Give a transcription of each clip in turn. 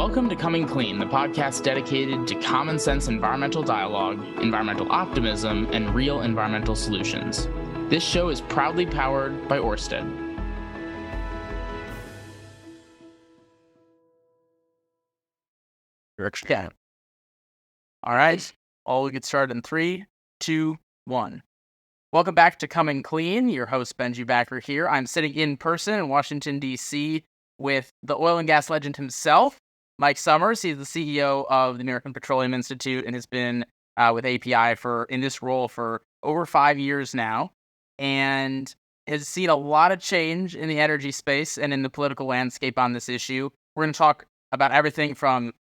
Welcome to Coming Clean, the podcast dedicated to common sense environmental dialogue, environmental optimism, and real environmental solutions. This show is proudly powered by Ørsted. Yeah. All right. We'll get started in 3, 2, 1. Welcome back to Coming Clean. Your host, Benji, Backer here. I'm sitting in person in Washington, D.C. with the oil and gas legend himself, Mike Sommers. He's the CEO of the American Petroleum Institute and has been with API in this role for over 5 years now, and has seen a lot of change in the energy space and in the political landscape on this issue. We're going to talk about everything from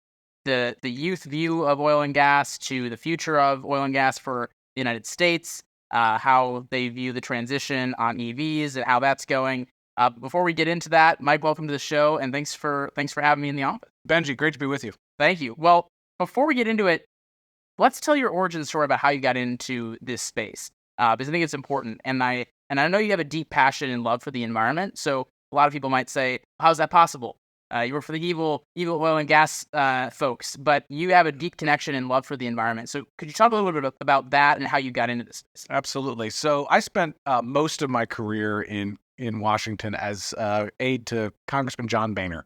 the youth view of oil and gas to the future of oil and gas for the United States, how they view the transition on EVs and how that's going. Before we get into that, Mike, welcome to the show, and thanks for having me in the office. Benji, great to be with you. Thank you. Well, before we get into it, let's tell your origin story about how you got into this space, because I think it's important. And I know you have a deep passion and love for the environment. So a lot of people might say, "How's that possible? You work for the evil oil and gas folks, but you have a deep connection and love for the environment." So could you talk a little bit about that and how you got into this space? Absolutely. So I spent most of my career in Washington as aide to Congressman John Boehner.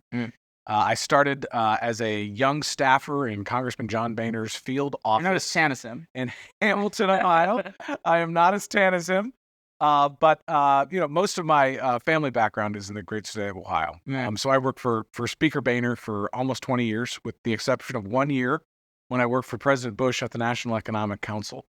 I started as a young staffer in Congressman John Boehner's field office. You're not as tan as him. In Hamilton, Ohio. I am not as tan as him. But most of my family background is in the great state of Ohio. So I worked for Speaker Boehner for almost 20 years, with the exception of 1 year when I worked for President Bush at the National Economic Council.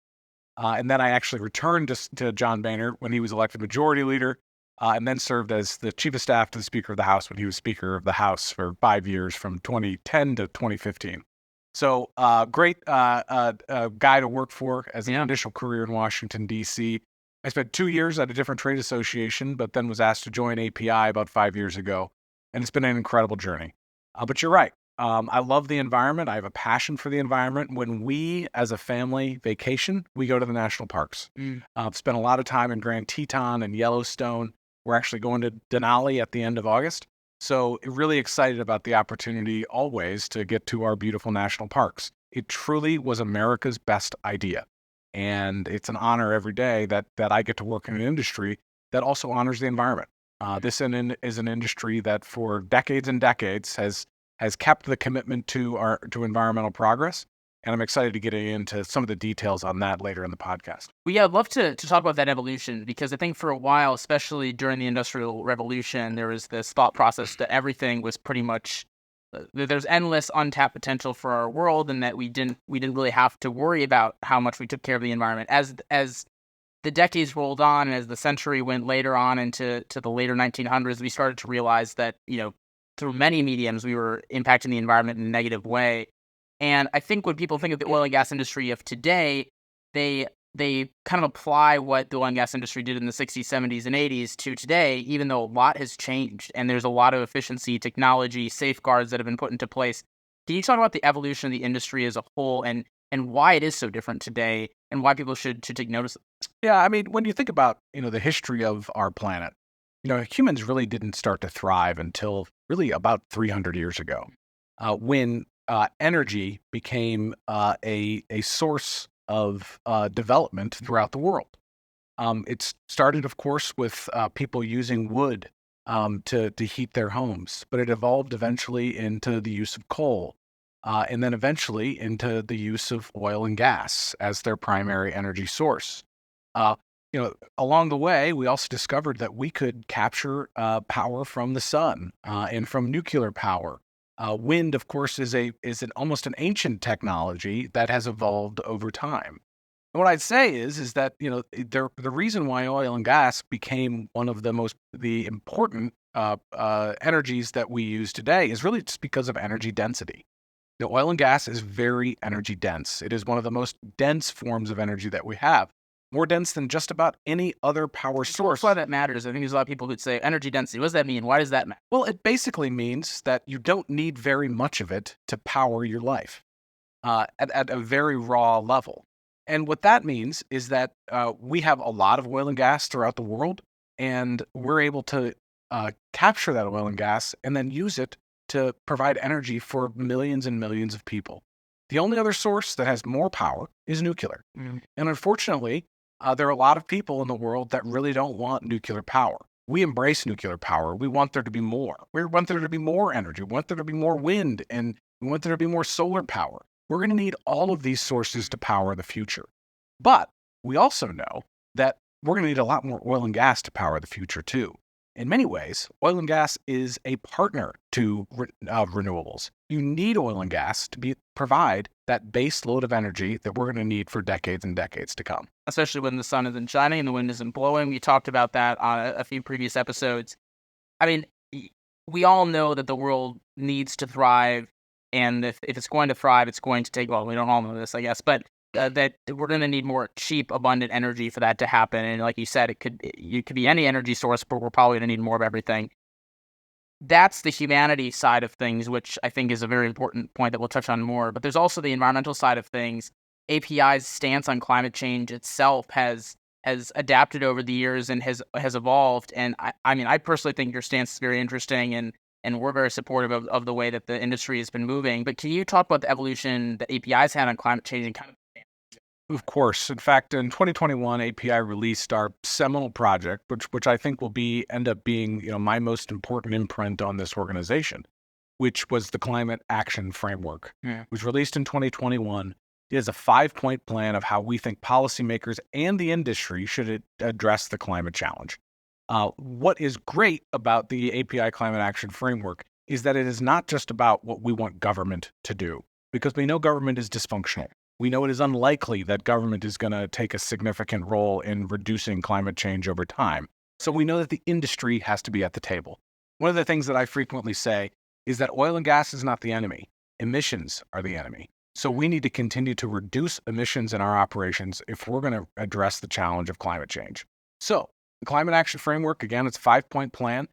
And then I actually returned to John Boehner when he was elected majority leader, and then served as the chief of staff to the Speaker of the House when he was Speaker of the House for 5 years, from 2010 to 2015. So great guy to work for as an initial career in Washington, D.C. I spent 2 years at a different trade association, but then was asked to join API about 5 years ago, and it's been an incredible journey. But you're right. I love the environment. I have a passion for the environment. When we, as a family, vacation, we go to the national parks. I've spent a lot of time in Grand Teton and Yellowstone. We're actually going to Denali at the end of August. So really excited about the opportunity always to get to our beautiful national parks. It truly was America's best idea. And it's an honor every day that I get to work in an industry that also honors the environment. This is an industry that for decades and decades has kept the commitment to environmental progress. And I'm excited to get into some of the details on that later in the podcast. Well, yeah, I'd love to talk about that evolution, because I think for a while, especially during the Industrial Revolution, there was this thought process that everything was pretty much there's endless untapped potential for our world, and that we didn't really have to worry about how much we took care of the environment. As the decades rolled on, and as the century went later on into the later 1900s, we started to realize that through many mediums we were impacting the environment in a negative way. And I think when people think of the oil and gas industry of today, they kind of apply what the oil and gas industry did in the 60s, 70s, and 80s to today, even though a lot has changed and there's a lot of efficiency, technology, safeguards that have been put into place. Can you talk about the evolution of the industry as a whole and why it is so different today and why people should take notice of it? Yeah, I mean, when you think about the history of our planet, humans really didn't start to thrive until really about 300 years ago, when energy became a source of development throughout the world. It started, of course, with people using wood to heat their homes, but it evolved eventually into the use of coal, and then eventually into the use of oil and gas as their primary energy source. Along the way, we also discovered that we could capture power from the sun and from nuclear power. Wind, of course, is almost an ancient technology that has evolved over time. And what I'd say is that the reason why oil and gas became one of the important energies that we use today is really just because of energy density. Oil and gas is very energy dense. It is one of the most dense forms of energy that we have. More dense than just about any other power source. That's why that matters. I think there's a lot of people who'd say energy density. What does that mean? Why does that matter? Well, it basically means that you don't need very much of it to power your life at a very raw level. And what that means is that we have a lot of oil and gas throughout the world, and we're able to capture that oil and gas and then use it to provide energy for millions and millions of people. The only other source that has more power is nuclear. And unfortunately, there are a lot of people in the world that really don't want nuclear power. We embrace nuclear power. We want there to be more. We want there to be more energy. We want there to be more wind, and we want there to be more solar power. We're going to need all of these sources to power the future. But we also know that we're going to need a lot more oil and gas to power the future too. In many ways, oil and gas is a partner to renewables. You need oil and gas to provide that base load of energy that we're going to need for decades and decades to come. Especially when the sun isn't shining and the wind isn't blowing. We talked about that on a few previous episodes. I mean, we all know that the world needs to thrive, and if it's going to thrive, it's going to take, well, we don't all know this, I guess, but that we're going to need more cheap, abundant energy for that to happen. And like you said, it could be any energy source, but we're probably going to need more of everything. That's the humanity side of things, which I think is a very important point that we'll touch on more. But there's also the environmental side of things. API's stance on climate change itself has adapted over the years and has evolved. And I mean, I personally think your stance is very interesting, and we're very supportive of the way that the industry has been moving. But can you talk about the evolution that API's had on climate change and kind of? Of course. In fact, in 2021, API released our seminal project, which I think will end up being, my most important imprint on this organization, which was the Climate Action Framework. It was released in 2021. It is a 5-point plan of how we think policymakers and the industry should address the climate challenge. What is great about the API Climate Action Framework is that it is not just about what we want government to do, because we know government is dysfunctional. We know it is unlikely that government is going to take a significant role in reducing climate change over time. So we know that the industry has to be at the table. One of the things that I frequently say is that oil and gas is not the enemy. Emissions are the enemy. So we need to continue to reduce emissions in our operations if we're going to address the challenge of climate change. So the Climate Action Framework, again, it's a 5-point plan.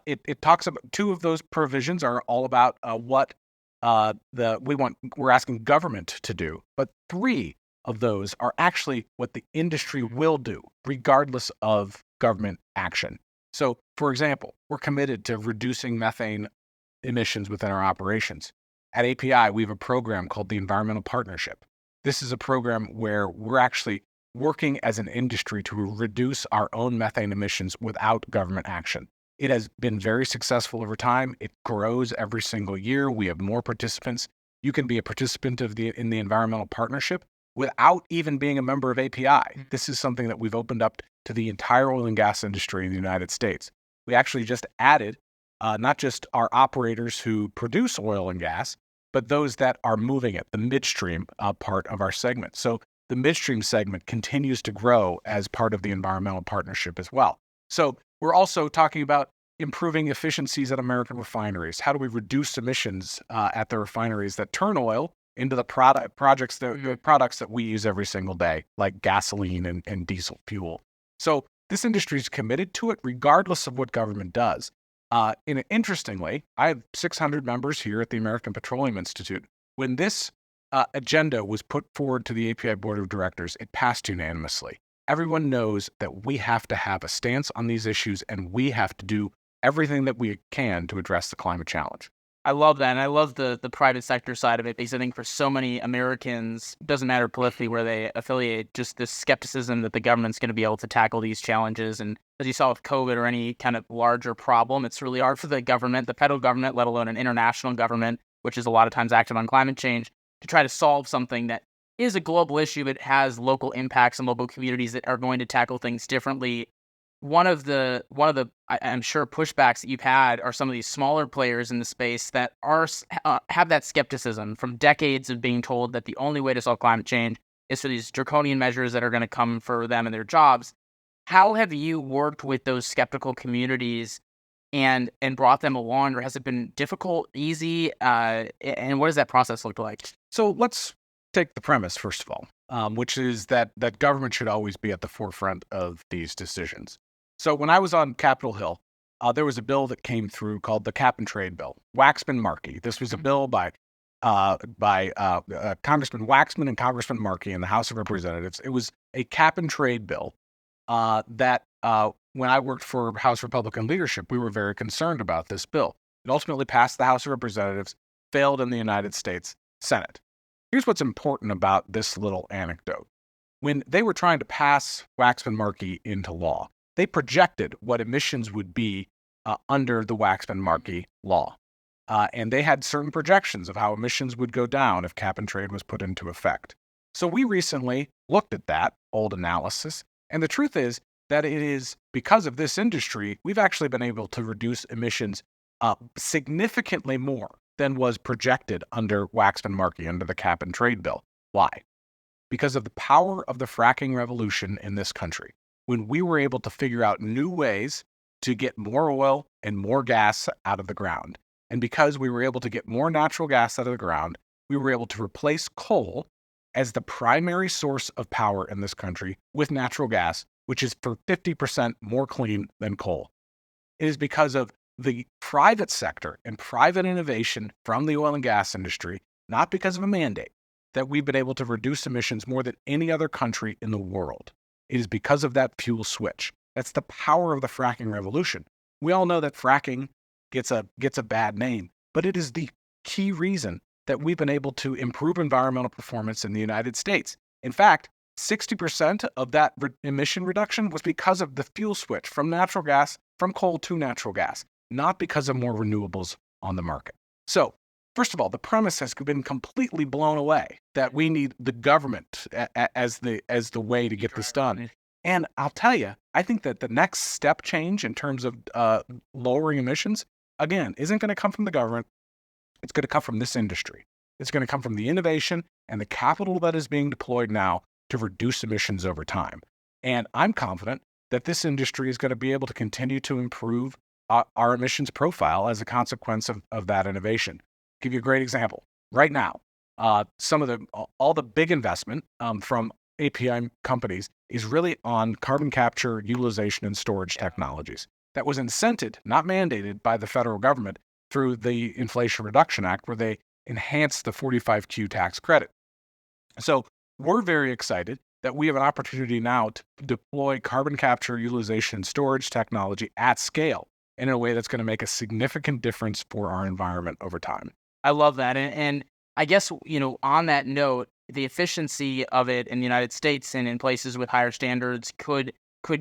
It talks about 2 of those provisions are all about what we're asking government to do, but 3 of those are actually what the industry will do, regardless of government action. So, for example, we're committed to reducing methane emissions within our operations. At API, we have a program called the Environmental Partnership. This is a program where we're actually working as an industry to reduce our own methane emissions without government action. It has been very successful over time. It grows every single year. We have more participants. You can be a participant in the Environmental Partnership without even being a member of API. This is something that we've opened up to the entire oil and gas industry in the United States. We actually just added not just our operators who produce oil and gas, but those that are moving it, the midstream part of our segment. So the midstream segment continues to grow as part of the Environmental Partnership as well. So we're also talking about improving efficiencies at American refineries. How do we reduce emissions at the refineries that turn oil into the products that we use every single day, like gasoline and diesel fuel? So this industry is committed to it regardless of what government does. And interestingly, I have 600 members here at the American Petroleum Institute. When this agenda was put forward to the API Board of Directors, it passed unanimously. Everyone knows that we have to have a stance on these issues, and we have to do everything that we can to address the climate challenge. I love that, and I love the private sector side of it, because I think for so many Americans, it doesn't matter politically where they affiliate, just this skepticism that the government's going to be able to tackle these challenges. And as you saw with COVID or any kind of larger problem, it's really hard for the government, the federal government, let alone an international government, which is a lot of times active on climate change, to try to solve something that is a global issue, but has local impacts and local communities that are going to tackle things differently. One of the I'm sure pushbacks that you've had are some of these smaller players in the space that have that skepticism from decades of being told that the only way to solve climate change is for these draconian measures that are going to come for them and their jobs. How have you worked with those skeptical communities and brought them along, or has it been difficult, easy, and what does that process look like? So let's take the premise, first of all, which is that government should always be at the forefront of these decisions. So when I was on Capitol Hill, there was a bill that came through called the Cap and Trade Bill, Waxman-Markey. This was a bill by Congressman Waxman and Congressman Markey in the House of Representatives. It was a cap and trade bill that when I worked for House Republican leadership, we were very concerned about this bill. It ultimately passed the House of Representatives, failed in the United States Senate. Here's what's important about this little anecdote. When they were trying to pass Waxman-Markey into law, they projected what emissions would be under the Waxman-Markey law. And they had certain projections of how emissions would go down if cap and trade was put into effect. So we recently looked at that old analysis, and the truth is that it is because of this industry, we've actually been able to reduce emissions significantly more than was projected under Waxman-Markey, under the cap and trade bill. Why? Because of the power of the fracking revolution in this country. When we were able to figure out new ways to get more oil and more gas out of the ground, and because we were able to get more natural gas out of the ground, we were able to replace coal as the primary source of power in this country with natural gas, which is for 50% more clean than coal. It is because of the private sector and private innovation from the oil and gas industry, not because of a mandate, that we've been able to reduce emissions more than any other country in the world. It is because of that fuel switch. That's the power of the fracking revolution. We all know that fracking gets a bad name, but it is the key reason that we've been able to improve environmental performance in the United States. In fact, 60% of that emission reduction was because of the fuel switch from natural gas, from coal to natural gas, not because of more renewables on the market. So, first of all, the premise has been completely blown away that we need the government as the way to get this done. And I'll tell you, I think that the next step change in terms of lowering emissions, again, isn't going to come from the government. It's going to come from this industry. It's going to come from the innovation and the capital that is being deployed now to reduce emissions over time. And I'm confident that this industry is going to be able to continue to improve our emissions profile as a consequence of that innovation. Give you a great example. Right now, all the big investment from API companies is really on carbon capture, utilization, and storage technologies. That was incented, not mandated, by the federal government through the Inflation Reduction Act, where they enhanced the 45Q tax credit. So we're very excited that we have an opportunity now to deploy carbon capture, utilization, and storage technology at scale in a way that's going to make a significant difference for our environment over time. I love that. And I guess, on that note, the efficiency of it in the United States and in places with higher standards could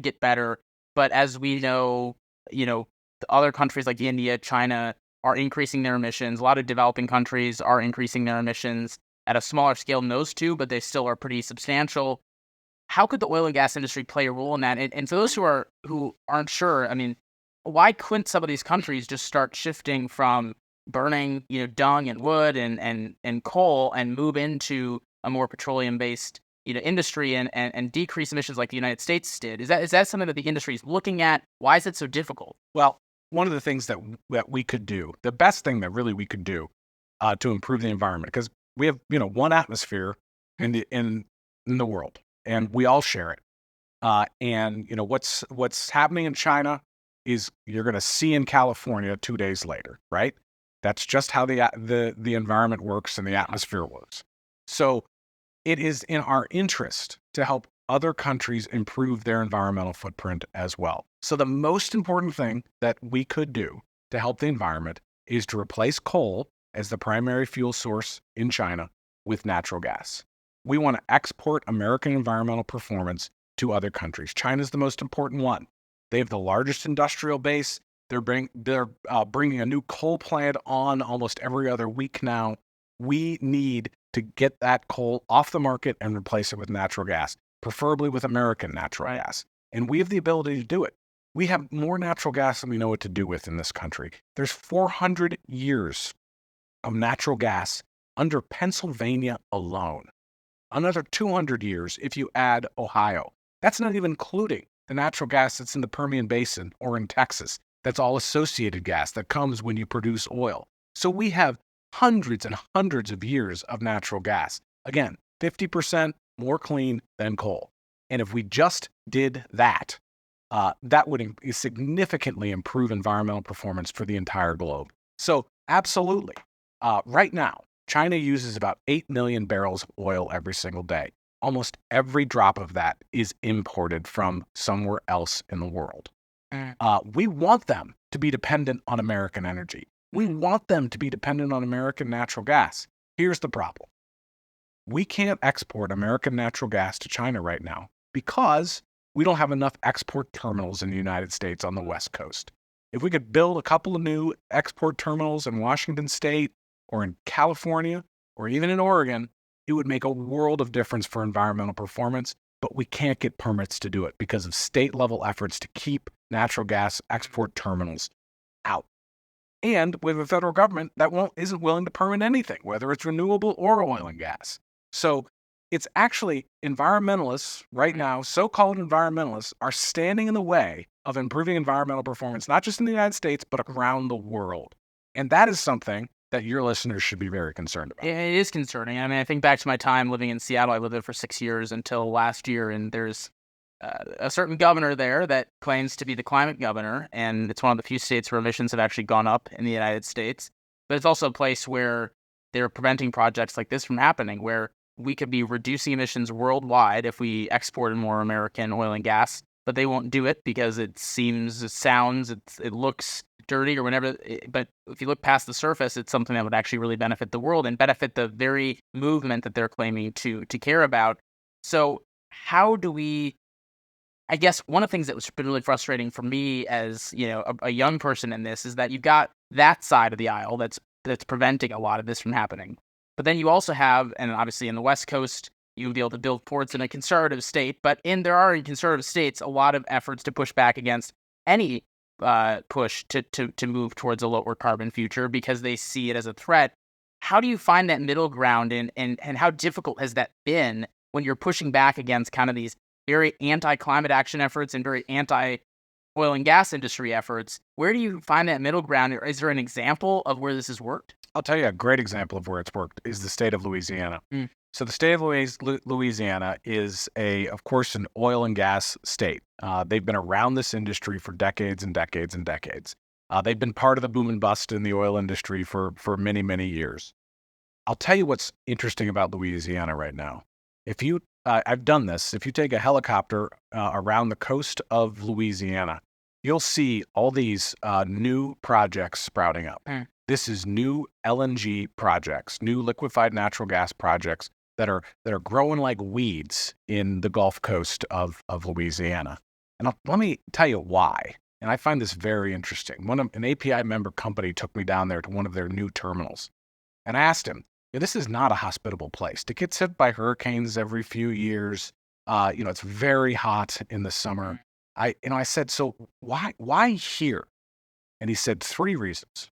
get better. But as we know, the other countries like India, China are increasing their emissions. A lot of developing countries are increasing their emissions at a smaller scale than those two, but they still are pretty substantial. How could the oil and gas industry play a role in that? And for those who aren't sure, I mean, why couldn't some of these countries just start shifting from burning, dung and wood and coal and move into a more petroleum-based, industry and decrease emissions like the United States did? Is that something that the industry is looking at? Why is it so difficult? Well, one of the things that we could do, the best thing that really we could do to improve the environment, because we have, one atmosphere in the world, and we all share it. And what's happening in China is you're going to see in California 2 days later, right? That's just how the environment works and the atmosphere works. So it is in our interest to help other countries improve their environmental footprint as well. So the most important thing that we could do to help the environment is to replace coal as the primary fuel source in China with natural gas. We want to export American environmental performance to other countries. China's the most important one. They have the largest industrial base. They're bringing a new coal plant on almost every other week now. We need to get that coal off the market and replace it with natural gas, preferably with American natural gas. And we have the ability to do it. We have more natural gas than we know what to do with in this country. There's 400 years of natural gas under Pennsylvania alone. Another 200 years if you add Ohio. That's not even including the natural gas that's in the Permian Basin or in Texas. That's all associated gas that comes when you produce oil. So we have hundreds and hundreds of years of natural gas. Again, 50% more clean than coal. And if we just did that, that would significantly improve environmental performance for the entire globe. So absolutely. Right now, China uses about 8 million barrels of oil every single day. Almost every drop of that is imported from somewhere else in the world. We want them to be dependent on American energy. We want them to be dependent on American natural gas. Here's the problem. We can't export American natural gas to China right now because we don't have enough export terminals in the United States on the West Coast. If we could build a couple of new export terminals in Washington State or in California or even in Oregon, it would make a world of difference for environmental performance, but we can't get permits to do it because of state-level efforts to keep natural gas export terminals out. And with a federal government that isn't willing to permit anything, whether it's renewable or oil and gas. So it's actually environmentalists right now, so-called environmentalists, are standing in the way of improving environmental performance, not just in the United States, but around the world. And that is something that your listeners should be very concerned about. It is concerning. I mean, I think back to my time living in Seattle. I lived there for 6 years until last year, and there's a certain governor there that claims to be the climate governor, and it's one of the few states where emissions have actually gone up in the United States. But it's also a place where they're preventing projects like this from happening, where we could be reducing emissions worldwide if we exported more American oil and gas, but they won't do it because it looks dirty or whatever. But if you look past the surface, it's something that would actually really benefit the world and benefit the very movement that they're claiming to care about. So how do we... I guess one of the things that was been really frustrating for me as, a young person in this is that you've got that side of the aisle that's preventing a lot of this from happening. But then you also have, and obviously in the West Coast, you would be able to build ports in a conservative state, but there are in conservative states a lot of efforts to push back against any push to move towards a lower carbon future because they see it as a threat. How do you find that middle ground, and how difficult has that been when you're pushing back against kind of these very anti-climate action efforts and very anti-oil and gas industry efforts? Where do you find that middle ground? Is there an example of where this has worked? I'll tell you a great example of where it's worked is the state of Louisiana. So the state of Louisiana is, of course, an oil and gas state. They've been around this industry for decades and decades and decades. They've been part of the boom and bust in the oil industry for many, many years. I'll tell you what's interesting about Louisiana right now. I've done this. If you take a helicopter around the coast of Louisiana, you'll see all these new projects sprouting up. This is new LNG projects, new liquefied natural gas projects that are growing like weeds in the Gulf Coast of Louisiana. And let me tell you why. And I find this very interesting. An API member company took me down there to one of their new terminals. And I asked him, this is not a hospitable place. It gets hit by hurricanes every few years. It's very hot in the summer. I said, so why here? And he said 3 reasons.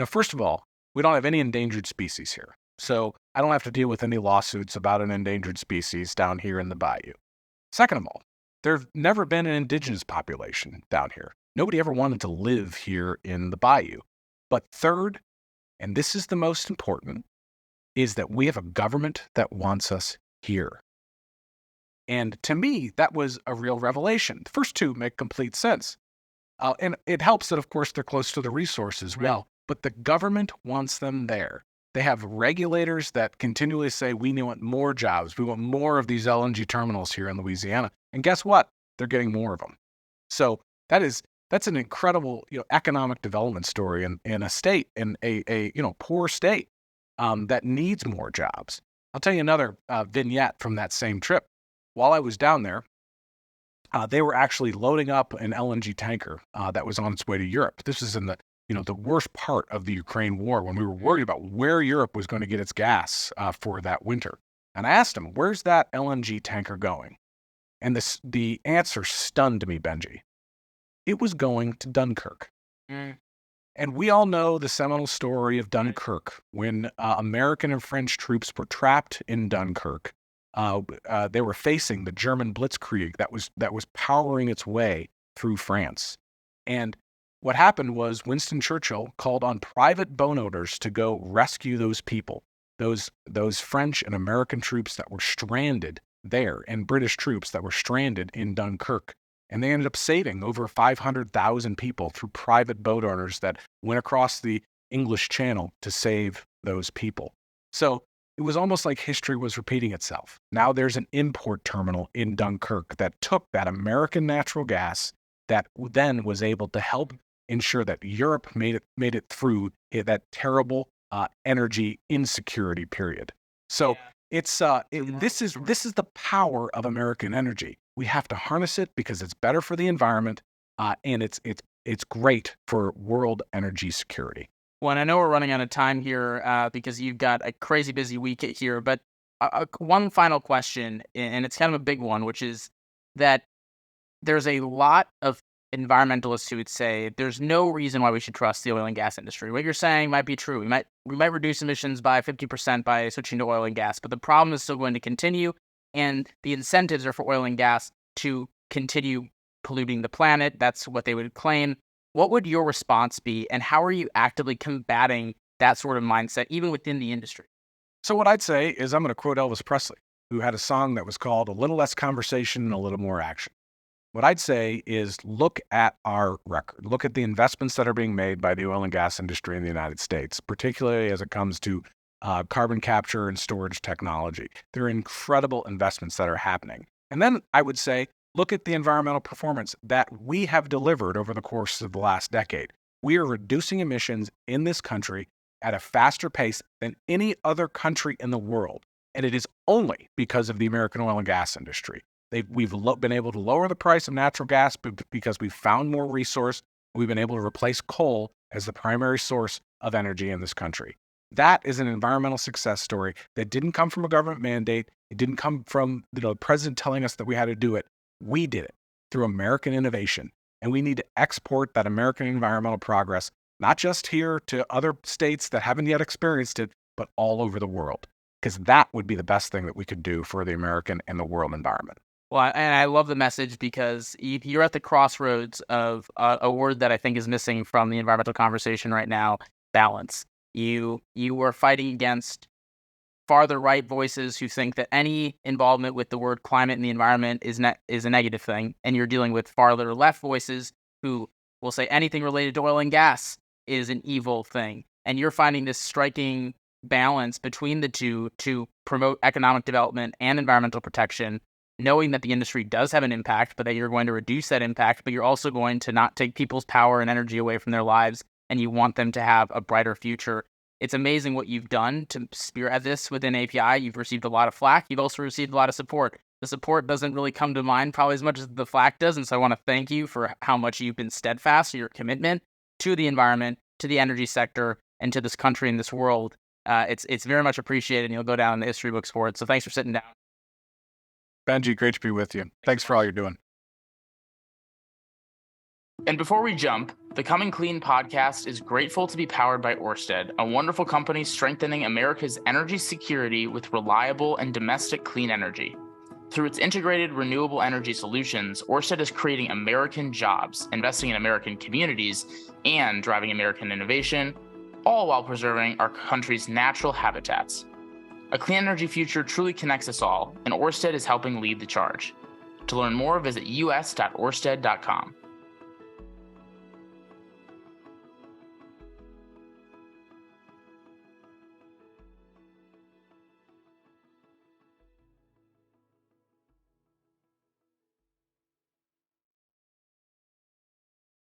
First of all, we don't have any endangered species here. So I don't have to deal with any lawsuits about an endangered species down here in the bayou. Second of all, there's never been an indigenous population down here. Nobody ever wanted to live here in the bayou. But third, and this is the most important, is that we have a government that wants us here. And to me, that was a real revelation. The first 2 make complete sense. And it helps that, of course, they're close to the resources. Well, but the government wants them there. They have regulators that continually say, we want more jobs. We want more of these LNG terminals here in Louisiana. And guess what? They're getting more of them. So that's an incredible, economic development story in a state, in a poor state that needs more jobs. I'll tell you another vignette from that same trip. While I was down there, they were actually loading up an LNG tanker that was on its way to Europe. This is in the worst part of the Ukraine war, when we were worried about where Europe was going to get its gas for that winter. And I asked him, where's that LNG tanker going? And the answer stunned me, Benji. It was going to Dunkirk. And we all know the seminal story of Dunkirk, when American and French troops were trapped in Dunkirk. They were facing the German blitzkrieg that was powering its way through France. And what happened was Winston Churchill called on private boat owners to go rescue those people, those French and American troops that were stranded there, and British troops that were stranded in Dunkirk. And they ended up saving over 500,000 people through private boat owners that went across the English Channel to save those people. So it was almost like history was repeating itself. Now there's an import terminal in Dunkirk that took that American natural gas that then was able to help ensure that Europe made it through that terrible energy insecurity period. So this is the power of American energy. We have to harness it because it's better for the environment, and it's great for world energy security. Well, and I know we're running out of time here because you've got a crazy busy week here, but one final question, and it's kind of a big one, which is that there's a lot of environmentalists who would say there's no reason why we should trust the oil and gas industry. What you're saying might be true. We might reduce emissions by 50% by switching to oil and gas, but the problem is still going to continue, and the incentives are for oil and gas to continue polluting the planet. That's what they would claim. What would your response be, and how are you actively combating that sort of mindset, even within the industry? So what I'd say is I'm going to quote Elvis Presley, who had a song that was called A Little Less Conversation and a Little More Action. What I'd say is look at our record. Look at the investments that are being made by the oil and gas industry in the United States, particularly as it comes to carbon capture and storage technology. There are incredible investments that are happening. And then I would say, look at the environmental performance that we have delivered over the course of the last decade. We are reducing emissions in this country at a faster pace than any other country in the world. And it is only because of the American oil and gas industry. We've been able to lower the price of natural gas because we've found more resource. We've been able to replace coal as the primary source of energy in this country. That is an environmental success story that didn't come from a government mandate. It didn't come from the president telling us that we had to do it. We did it through American innovation. And we need to export that American environmental progress, not just here to other states that haven't yet experienced it, but all over the world. Because that would be the best thing that we could do for the American and the world environment. Well, and I love the message because you're at the crossroads of a word that I think is missing from the environmental conversation right now: balance. You are fighting against farther right voices who think that any involvement with the word climate and the environment is a negative thing, and you're dealing with farther left voices who will say anything related to oil and gas is an evil thing. And you're finding this striking balance between the two to promote economic development and environmental protection, knowing that the industry does have an impact, but that you're going to reduce that impact, but you're also going to not take people's power and energy away from their lives, and you want them to have a brighter future. It's amazing what you've done to spearhead this within API. You've received a lot of flack. You've also received a lot of support. The support doesn't really come to mind probably as much as the flack does, and so I want to thank you for how much you've been steadfast in your commitment to the environment, to the energy sector, and to this country and this world. It's very much appreciated, and you'll go down in the history books for it. So thanks for sitting down. Benji, great to be with you. Thanks for all you're doing. And before we jump, the Coming Clean podcast is grateful to be powered by Ørsted, a wonderful company strengthening America's energy security with reliable and domestic clean energy. Through its integrated renewable energy solutions, Ørsted is creating American jobs, investing in American communities, and driving American innovation, all while preserving our country's natural habitats. A clean energy future truly connects us all, and Ørsted is helping lead the charge. To learn more, visit us.orsted.com.